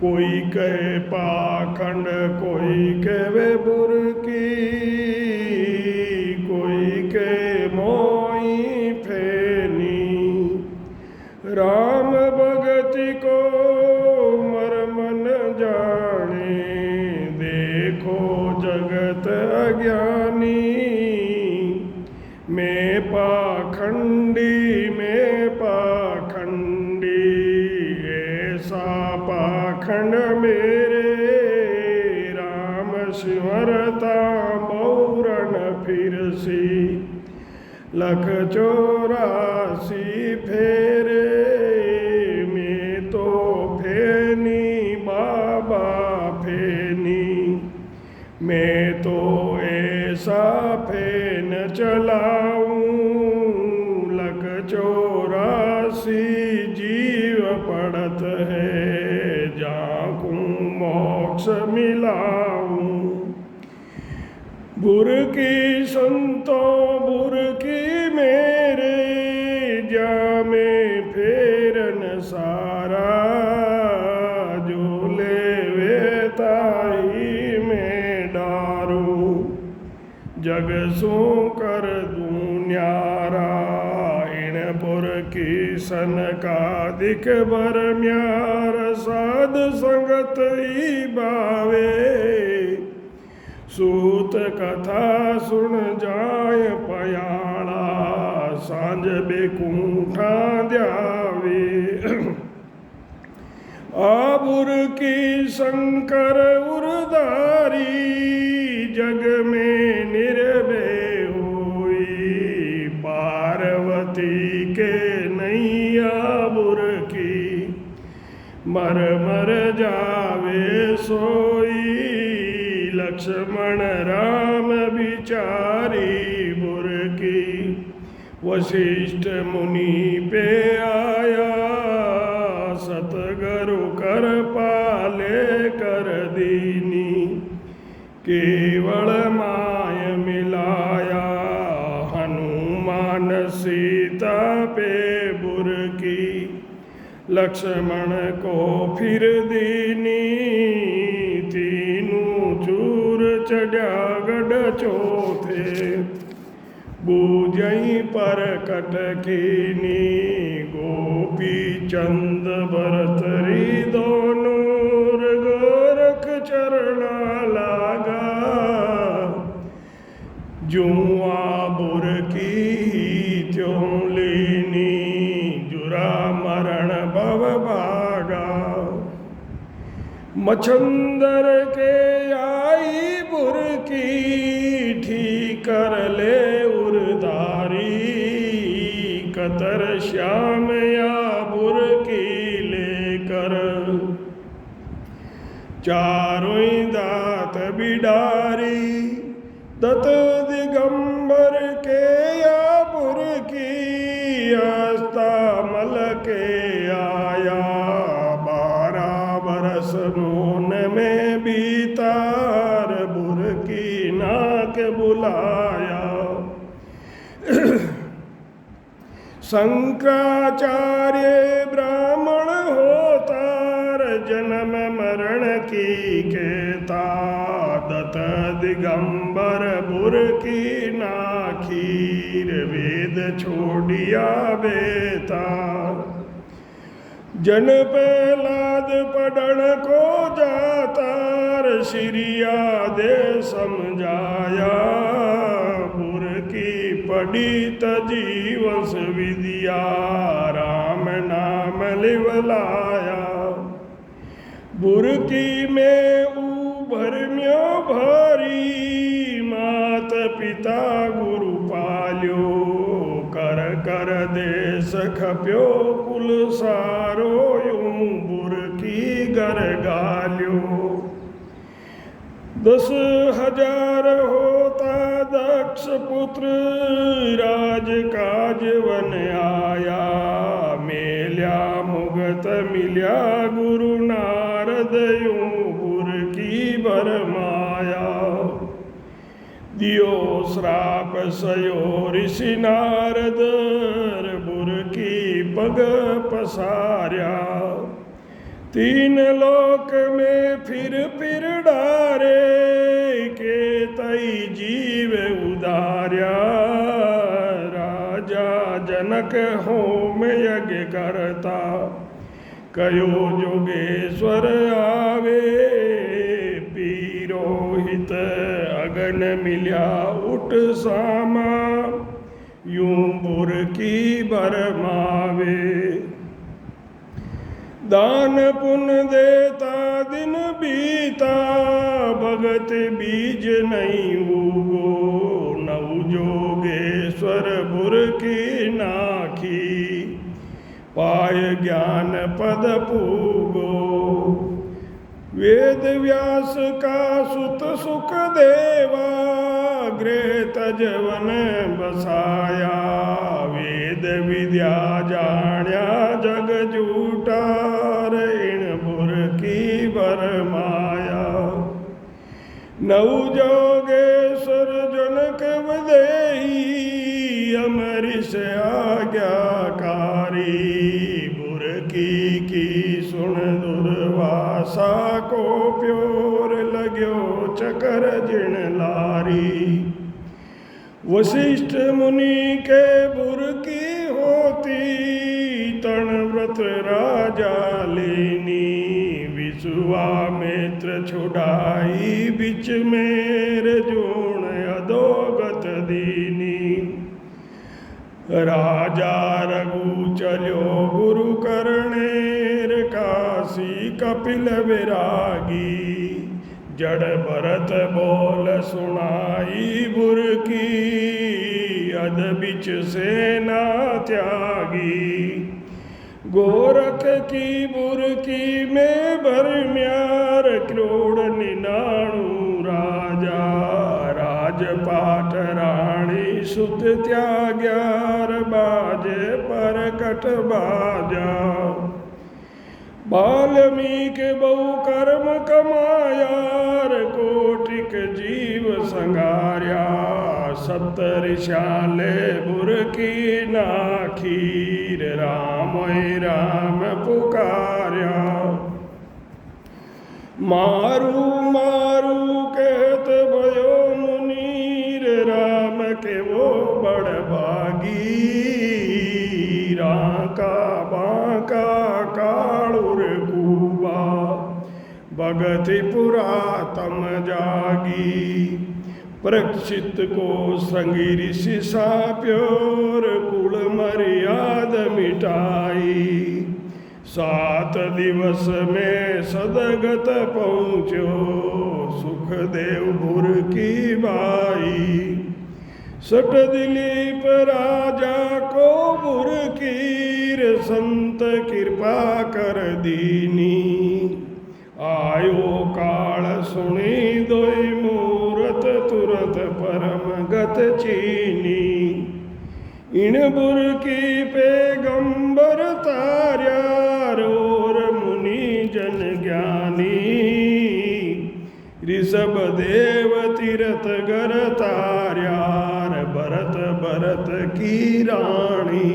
कोई कहे पाखंड कोई कहे बुरकी, कोई कहे मोई फेनी। राम भगति को मर्म न जाने, देखो जगत अज्ञानी। मैं पाखंडी मैं पाखंडी, ऐसा पाखंड मेरे। राम सिमरता बहुरन फिरसी, लख 84 फेरे। मैं तो फेनी बाबा फेनी, मैं तो ऐसा फेन चलाऊं। लख 84 जीव पड़त है, जाकूं मोक्ष मिलाऊं। बुरकी संतो बुरकी मेरे, जा में फेरन सारा। जो ले ताई में डारू, जग सो कर दूं न्यारा। इन बुरकी सन का दिख बर म्यार, साध संगत ही बावे। सूत कथा सुन जाय पयाला, सांझ बेकूठा द्यावे। आबुर की शंकर उरधारी, जग में निर्भय होई। पार्वती के नैया बुर की, मर मर जावे सोई। लक्ष्मण राम बिचारी बुरकी, वशिष्ठ मुनि पे आया। सतगुरु कर पाले कर दीनी, केवल माय मिलाया। हनुमान सीता पे बुरकी, लक्ष्मण को फिर दीनी। तीनों चूर चढ़ा गढ़ चौथे, बूझई पर कटकीनी। गोपी चंद भरतरी दोनों, गोरख चरणा लागा। जुआ बुरकी त्यों लीनी, जुरा मरण भव भागा। मछंदर के आई बुरकी, ठीक कर ले उरधारी। कतर श्याम या बुरकी लेकर, चारों दात बिडारी। दत्त दिगंबर के या बुरकी, आस्था मल के आया। 12 बरस मोन में बीतार, बुरकी नाक बुलाया। शंकराचार्य ब्राह्मण होतार, जन्म मरण की कहता। दत्त दिगंबर बुरकी नाखीर, वेद छोड़िया बेता। जन प्रहलाद पढ़न को जातार, सिरिया दे समझाया। बुरकी पढ़ी तजीवस विद्या, राम नाम लिवलाया। बुरकी में उभरम्यो भारी, मात पिता गुरु पाल्यो। कर कर देश खप्यो कुल सारो, यूं बुरकी घर गाल्यो। 10,000 होता दक्ष पुत्र, राज काज वन आया। मेल्या मुगत मिल्या गुरु नारद, यूं बुरकी भर माया। दियो श्राप सयो ऋषि नारद, बुरकी पग पसार्या। तीन लोक में फिर डारे के तई जीव उदार्या। राजा जनक होम यज्ञ करता कयो जोगेश्वर आवे। पीरोहित अगन मिल्या उठ सामा यूं बुरकी बरमावे। दान पुण्य देता दिन बीता भगत बीज नहीं उगो। नव जोगेश्वर बुरकी नाखी पाय ज्ञान पद पूगो। वेद व्यास का सुत सुख देवा गृह तजवन बसाया। वेद विद्या जाण्या जग जूटा ऋण बुरकी बरमाया। नव जोगेश्वर जनक बदेही अमरीश आज्ञाकारी। बुरकी की सुन दुर्वासा को प्योर लाग्यो चकर जिण लारी। वशिष्ठ मुनि के बुरकी होती तण व्रत राजा लेनी। विश्वामित्र छुड़ाई बिच मेर जोण अधोगत दीनी। राजा रघु चलो गुरु करणेर काशी कपिल विरागी। जड़ भरत बोल सुनाई बुरकी अध बिच सेना त्यागी। गोरख की बुरकी में भरम्यार क्रोड़ निनाणु राजा। राजपाट रानी सुत त्याग्यार बाजे पर कट बाजा। वाल्मीक बहु कर्म कमायार कोटिक जीव संगार्या। सप्तऋषाले बुरकी नाखीर राम राम पुकारया। मारू मारू कहत भयो मुनीर राम के वो बड़ भागी। राका बाका कालुर कूबा भगति पुरातम जागी। परीक्षित को संगी ऋषि साप्योर कुल मर्याद मिटाई। 7 दिवस में सदगत पहुँचो सुखदेव बुरकी बाई। सट दिलीप राजा को बुरकीर संत कृपा कर दीनी। आयो काल सुनी दोई मूरत तुरत परम गत चीनी। इन बुरकी पैगंबर तार्यार और मुनि जन ज्ञानी। ऋषभ देव तीरथ गर तार्यार भरत भरत की रानी।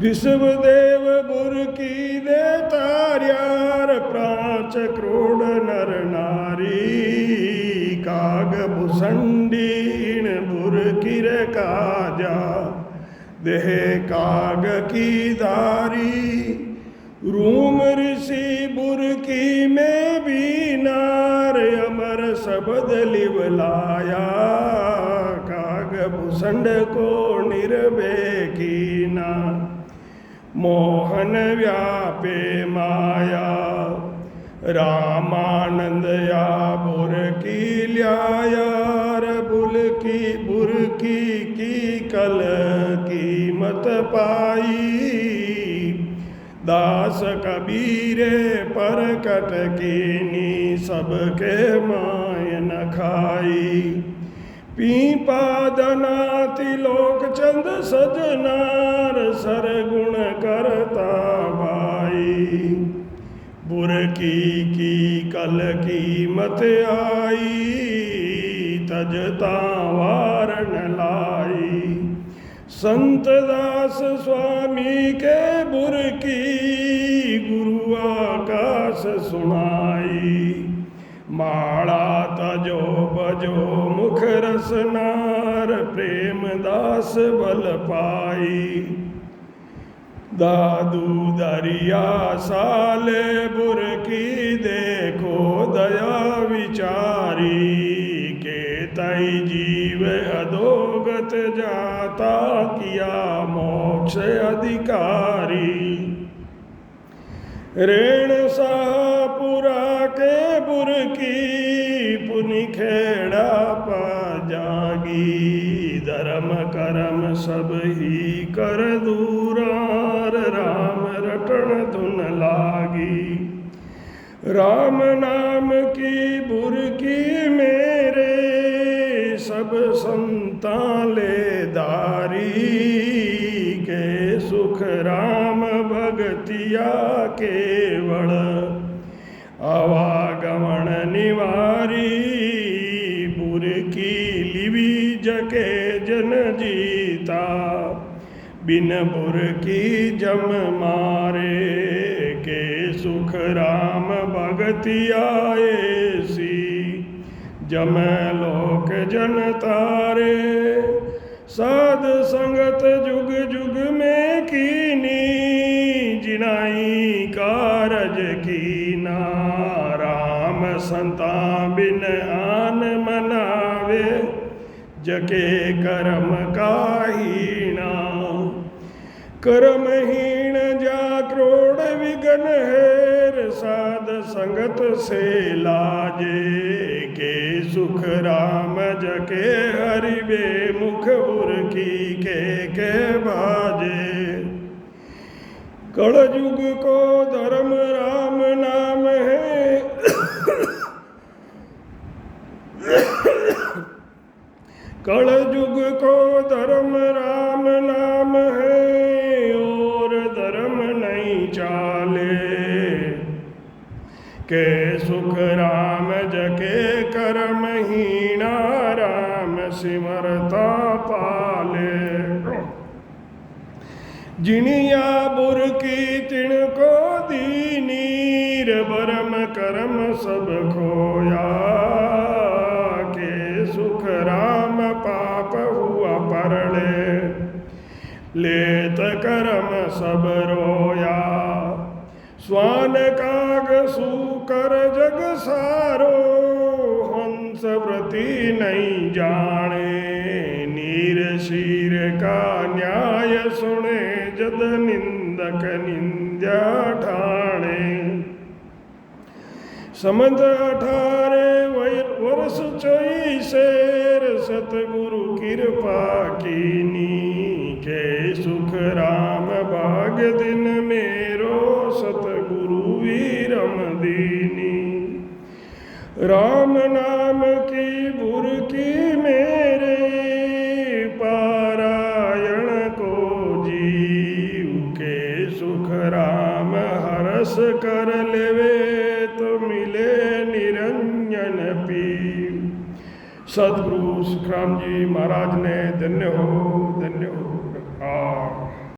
ऋषभ देव बुरकी दे तार्यार प्राच क्रोड़ नर नारी। काग भुसंडीन बुरकिर काजा देह काग की दारी। रूम ऋषि बुरकी में भी नार अमर शब्द लिवलाया। काग भुसंड को निर्भय कीना मोहन व्यापे माया। रामानंद या बुरकी ल्यायार बुरकी की कल कीमत पाई। दास कबीरे पर कटकीनी सबके माय न खाई। पीपा दनाति लोक चंद सजनार सरगुण करता भाई। बुरकी की कल कीमत आई तजता वार न लाई। संत दास स्वामी के बुर की गुरु आकाश सुनाई। माड़ा तजो बजो मुख रसनार प्रेम दास बल पाई। दादू दरिया साले बुर की देखो दया विचारी। के तई जीव अधोगत जाता किया मोक्ष अधिकारी। रेण शाहपुरा के बुर की पुनि खेड़ा पा जागी। धर्म करम सब ही कर दूरार राम रटन धुन लागी। राम नाम की बुर की मेरे सब संता ले दारी। के सुख राम भगतिया केवल आवागमन निवारी। बुर की लिवि जके जन जीता बिन बुर की जम मारे। के सुख राम भगतिया ऐसी जम लोक जन तारे। साध संगत जुग जुग में कीनी जिनाई कारज कीना। राम संता बिन आन मनावे जके कर्म काहीना। कर्महीन जा क्रोड़ विघन हेर साध संगत से लाजे। के सुख राम जके हरिबे मुख बुर की के बाजे। कल युग को धर्म राम नाम है। कल युग को धर्म राम नाम है और धर्म नहीं चाले। के सुख राम जके कर्म हीना राम सिमरता पाले। जिनिया बुर की तिनको दीनीर बरम करम सब खोया। के सुख राम पाप हुआ परले लेत करम सब रोया। स्वान काग सूकर जग सारो हंस व्रति नहीं जाने। नीर शीर का न्याय सुने जद निंदक निंद्या ठाणे। समद 18 वर्ष 24 सतगुरु कृपा कीनी। के सुख राम भाग दिन मेरो सतगुरु वीरम दीनी। राम नाम की बुर की मेरे पारायण को जीव। के सुख राम हरस कर लेवे तो मिले निरंजन पीव। सदगुरु सुखराम जी महाराज ने धन्य हो